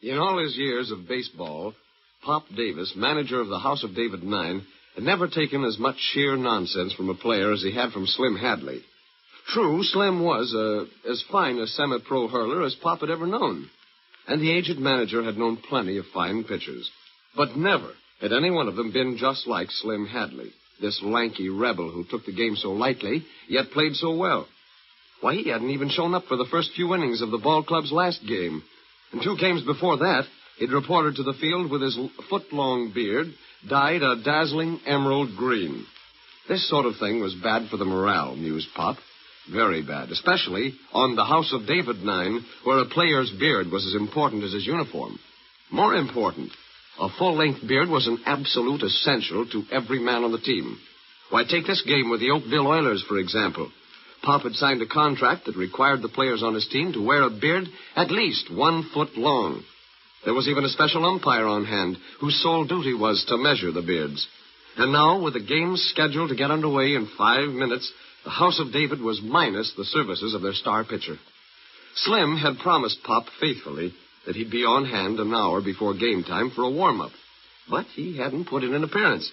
In all his years of baseball, Pop Davis, manager of the House of David 9, had never taken as much sheer nonsense from a player as he had from Slim Hadley. True, Slim was as fine a semi-pro hurler as Pop had ever known, and the aged manager had known plenty of fine pitchers. But never had any one of them been just like Slim Hadley, this lanky rebel who took the game so lightly, yet played so well. Why, he hadn't even shown up for the first few innings of the ball club's last game. And 2 games before that, he'd reported to the field with his foot-long beard dyed a dazzling emerald green. This sort of thing was bad for the morale, mused Pop. Very bad, especially on the House of David 9, where a player's beard was as important as his uniform. More important, a full-length beard was an absolute essential to every man on the team. Why, take this game with the Oakville Oilers, for example. Pop had signed a contract that required the players on his team to wear a beard at least 1 foot long. There was even a special umpire on hand whose sole duty was to measure the beards. And now, with the game scheduled to get underway in 5 minutes, the House of David was minus the services of their star pitcher. Slim had promised Pop faithfully that he'd be on hand an hour before game time for a warm-up. But he hadn't put in an appearance.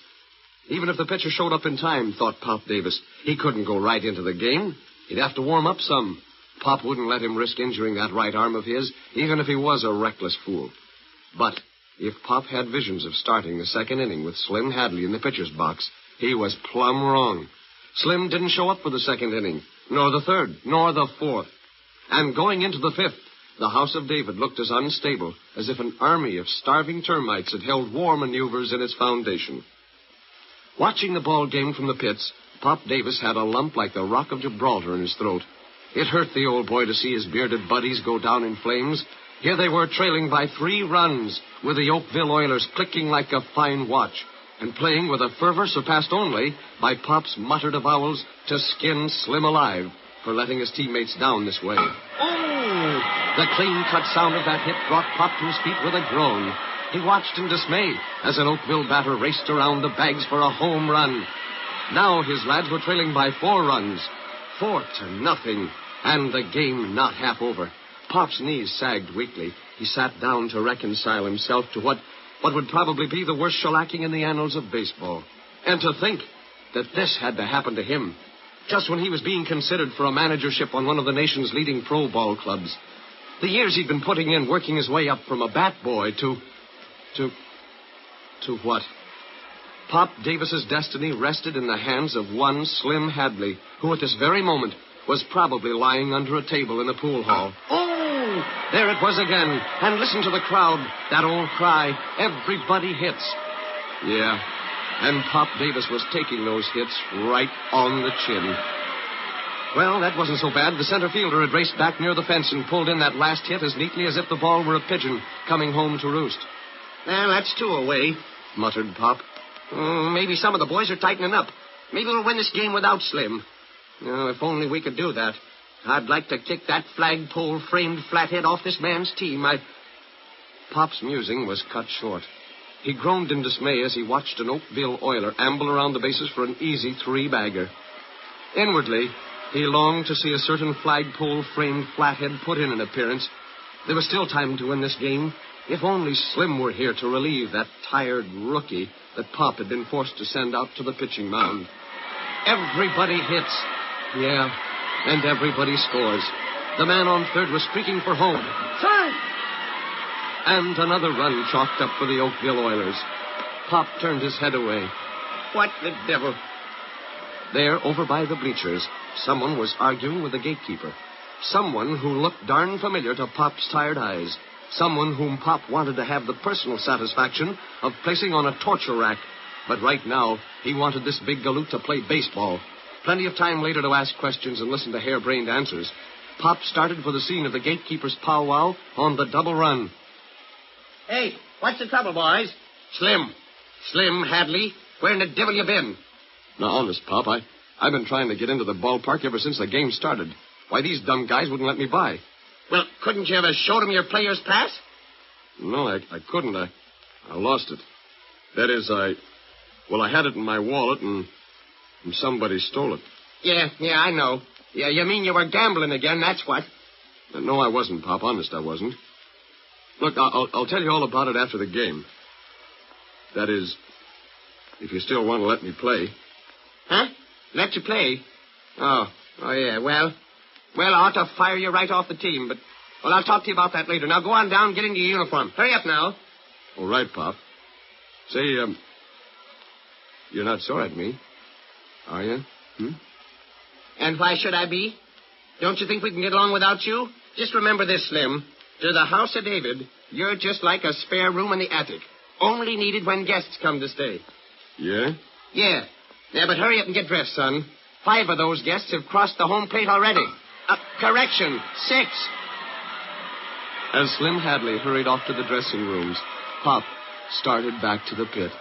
Even if the pitcher showed up in time, thought Pop Davis, he couldn't go right into the game. He'd have to warm up some. Pop wouldn't let him risk injuring that right arm of his, even if he was a reckless fool. But if Pop had visions of starting the second inning with Slim Hadley in the pitcher's box, he was plumb wrong. Slim didn't show up for the second inning, nor the third, nor the fourth. And going into the fifth, the House of David looked as unstable as if an army of starving termites had held war maneuvers in its foundation. Watching the ball game from the pits, Pop Davis had a lump like the Rock of Gibraltar in his throat. It hurt the old boy to see his bearded buddies go down in flames. Here they were trailing by 3 runs, with the Oakville Oilers clicking like a fine watch, and playing with a fervor surpassed only by Pop's muttered avowals to skin Slim alive for letting his teammates down this way. Oh! The clean-cut sound of that hit brought Pop to his feet with a groan. He watched in dismay as an Oakville batter raced around the bags for a home run. Now his lads were trailing by 4 runs, 4-0, and the game not half over. Pop's knees sagged weakly. He sat down to reconcile himself to what would probably be the worst shellacking in the annals of baseball. And to think that this had to happen to him, just when he was being considered for a managership on one of the nation's leading pro ball clubs. The years he'd been putting in, working his way up from a bat boy to what? Pop Davis's destiny rested in the hands of one Slim Hadley, who at this very moment was probably lying under a table in the pool hall. Oh! There it was again. And listen to the crowd. That old cry, everybody hits. Yeah, and Pop Davis was taking those hits right on the chin. Well, that wasn't so bad. The center fielder had raced back near the fence and pulled in that last hit as neatly as if the ball were a pigeon coming home to roost. Well, that's 2 away, muttered Pop. Maybe some of the boys are tightening up. Maybe we'll win this game without Slim. Oh, if only we could do that. I'd like to kick that flagpole-framed flathead off this man's team. Pop's musing was cut short. He groaned in dismay as he watched an Oakville Oiler amble around the bases for an easy 3-bagger. Inwardly, he longed to see a certain flagpole-framed flathead put in an appearance. There was still time to win this game. If only Slim were here to relieve that tired rookie that Pop had been forced to send out to the pitching mound. Everybody hits. Yeah, and everybody scores. The man on third was streaking for home. Third! And another run chalked up for the Oakville Oilers. Pop turned his head away. What the devil? There, over by the bleachers, someone was arguing with the gatekeeper. Someone who looked darn familiar to Pop's tired eyes. Someone whom Pop wanted to have the personal satisfaction of placing on a torture rack. But right now, he wanted this big galoot to play baseball. Plenty of time later to ask questions and listen to harebrained answers. Pop started for the scene of the gatekeeper's powwow on the double run. Hey, what's the trouble, boys? Slim Hadley, where in the devil you been? No, honest, Pop, I've been trying to get into the ballpark ever since the game started. Why, these dumb guys wouldn't let me by. Well, couldn't you have showed them your player's pass? No, I couldn't. I lost it. That is, I had it in my wallet, and somebody stole it. Yeah, I know. Yeah, you mean you were gambling again, that's what. No, I wasn't, Pop. Honest, I wasn't. Look, I'll tell you all about it after the game. That is, if you still want to let me play. Huh? Let you play? Oh, yeah. Well, I ought to fire you right off the team, but... Well, I'll talk to you about that later. Now, go on down and get into your uniform. Hurry up now. All right, Pop. Say, you're not sore at me, are you? And why should I be? Don't you think we can get along without you? Just remember this, Slim. To the house of David, you're just like a spare room in the attic. Only needed when guests come to stay. Yeah? Yeah. Yeah, but hurry up and get dressed, son. 5 of those guests have crossed the home plate already. Correction, 6. As Slim Hadley hurried off to the dressing rooms, Pop started back to the pit.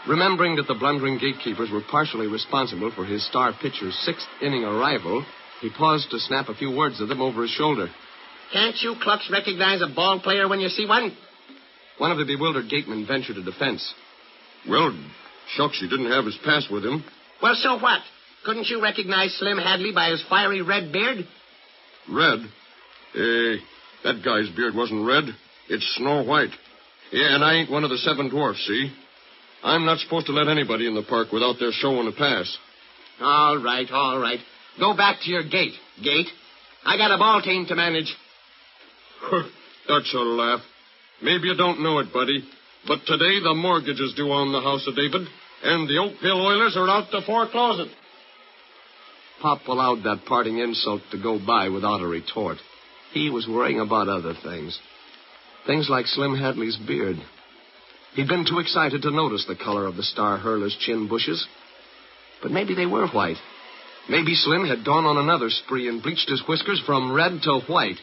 Remembering that the blundering gatekeepers were partially responsible for his star pitcher's 6th-inning arrival, he paused to snap a few words of them over his shoulder. Can't you clucks recognize a ball player when you see one? One of the bewildered gatemen ventured a defense. Well, shucks, he didn't have his pass with him. Well, so what? Couldn't you recognize Slim Hadley by his fiery red beard? Red? That guy's beard wasn't red. It's snow white. Yeah, and I ain't one of the 7 dwarfs, see? I'm not supposed to let anybody in the park without their showing a pass. All right. Go back to your gate. Gate? I got a ball team to manage. That's a laugh. Maybe you don't know it, buddy, but today the mortgage is due on the house of David, and the Oakville Oilers are out to foreclose it. Pop allowed that parting insult to go by without a retort. He was worrying about other things. Things like Slim Hadley's beard. He'd been too excited to notice the color of the star hurler's chin bushes. But maybe they were white. Maybe Slim had gone on another spree and bleached his whiskers from red to white,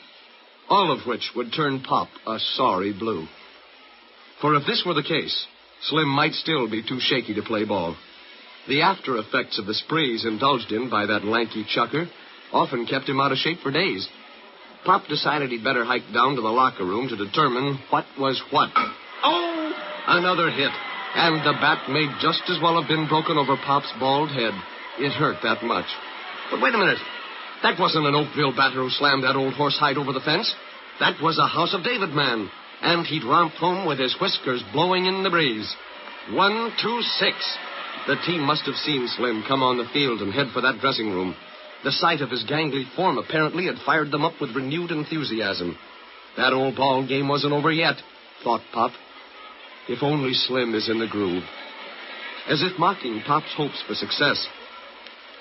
all of which would turn Pop a sorry blue. For if this were the case, Slim might still be too shaky to play ball. The after effects of the sprees indulged in by that lanky chucker often kept him out of shape for days. Pop decided he'd better hike down to the locker room to determine what was what. Oh! Another hit, and the bat may just as well have been broken over Pop's bald head. It hurt that much. But wait a minute. That wasn't an Oakville batter who slammed that old horsehide over the fence. That was a House of David man, and he'd romped home with his whiskers blowing in the breeze. 1, 2, 6. The team must have seen Slim come on the field and head for that dressing room. The sight of his gangly form apparently had fired them up with renewed enthusiasm. That old ball game wasn't over yet, thought Pop. If only Slim is in the groove. As if mocking Pop's hopes for success,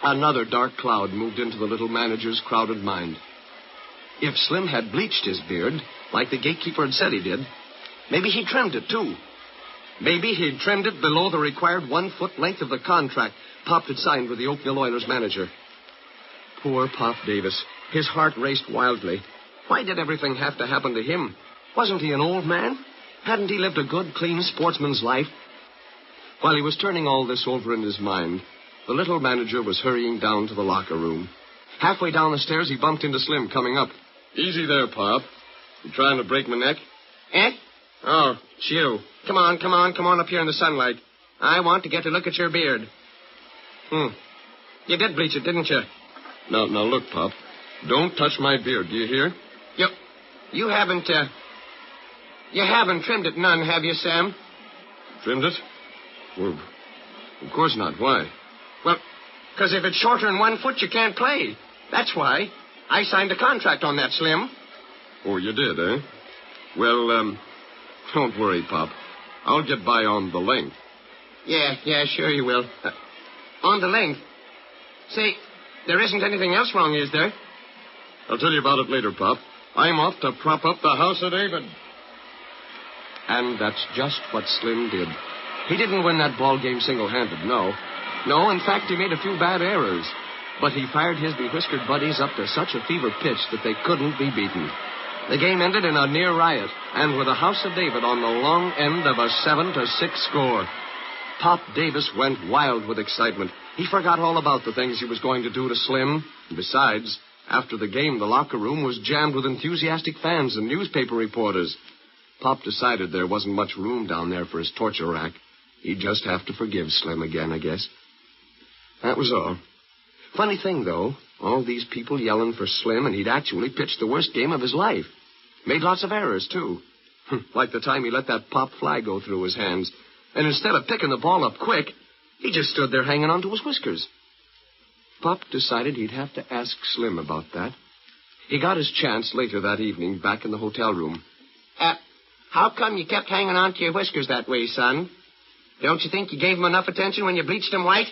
another dark cloud moved into the little manager's crowded mind. If Slim had bleached his beard, like the gatekeeper had said he did, maybe he trimmed it, too. Maybe he'd trimmed it below the required 1-foot length of the contract Pop had signed with the Oakville Oilers manager. Poor Pop Davis. His heart raced wildly. Why did everything have to happen to him? Wasn't he an old man? Hadn't he lived a good, clean sportsman's life? While he was turning all this over in his mind, the little manager was hurrying down to the locker room. Halfway down the stairs, he bumped into Slim coming up. Easy there, Pop. You trying to break my neck? Eh? Oh, it's you. Come on up here in the sunlight. I want to get a look at your beard. You did bleach it, didn't you? Now, look, Pop. Don't touch my beard, do you hear? You haven't trimmed it none, have you, Sam? Trimmed it? Well, of course not. Why? Well, because if it's shorter than 1 foot, you can't play. That's why. I signed a contract on that, Slim. Oh, you did, eh? Well, don't worry, Pop. I'll get by on the length. Yeah, sure you will. On the length? Say, there isn't anything else wrong, is there? I'll tell you about it later, Pop. I'm off to prop up the house of David. And that's just what Slim did. He didn't win that ball game single-handed, no. No, in fact, he made a few bad errors. But he fired his bewhiskered buddies up to such a fever pitch that they couldn't be beaten. The game ended in a near riot, and with the house of David on the long end of a 7-6 score. Pop Davis went wild with excitement. He forgot all about the things he was going to do to Slim. Besides, after the game, the locker room was jammed with enthusiastic fans and newspaper reporters. Pop decided there wasn't much room down there for his torture rack. He'd just have to forgive Slim again, I guess. That was all. Funny thing, though, all these people yelling for Slim, and he'd actually pitched the worst game of his life. Made lots of errors, too. Like the time he let that pop fly go through his hands. And instead of picking the ball up quick, he just stood there hanging onto his whiskers. Pop decided he'd have to ask Slim about that. He got his chance later that evening back in the hotel room. How come you kept hanging on to your whiskers that way, son? Don't you think you gave him enough attention when you bleached him white?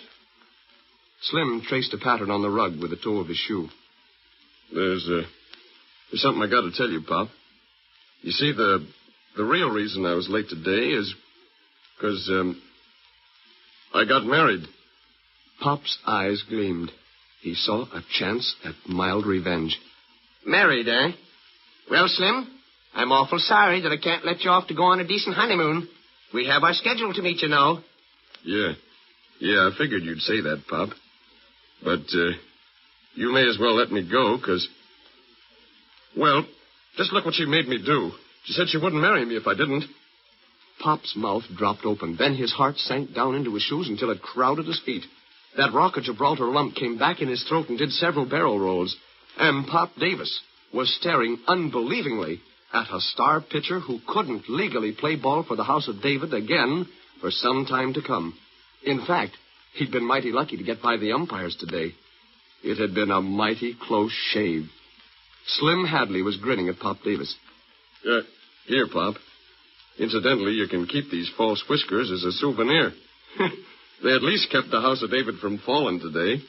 Slim traced a pattern on the rug with the toe of his shoe. There's something I got to tell you, Pop. You see, the real reason I was late today is because, I got married. Pop's eyes gleamed. He saw a chance at mild revenge. Married, eh? Well, Slim, I'm awful sorry that I can't let you off to go on a decent honeymoon. We have our schedule to meet, you know. Yeah, I figured you'd say that, Pop. But, you may as well let me go, because... Well, just look what she made me do. She said she wouldn't marry me if I didn't. Pop's mouth dropped open. Then his heart sank down into his shoes until it crowded his feet. That Rock of Gibraltar lump came back in his throat and did several barrel rolls. And Pop Davis was staring unbelievingly at a star pitcher who couldn't legally play ball for the House of David again for some time to come. In fact, he'd been mighty lucky to get by the umpires today. It had been a mighty close shave. Slim Hadley was grinning at Pop Davis. Here, Pop. Incidentally, you can keep these false whiskers as a souvenir. They at least kept the House of David from falling today.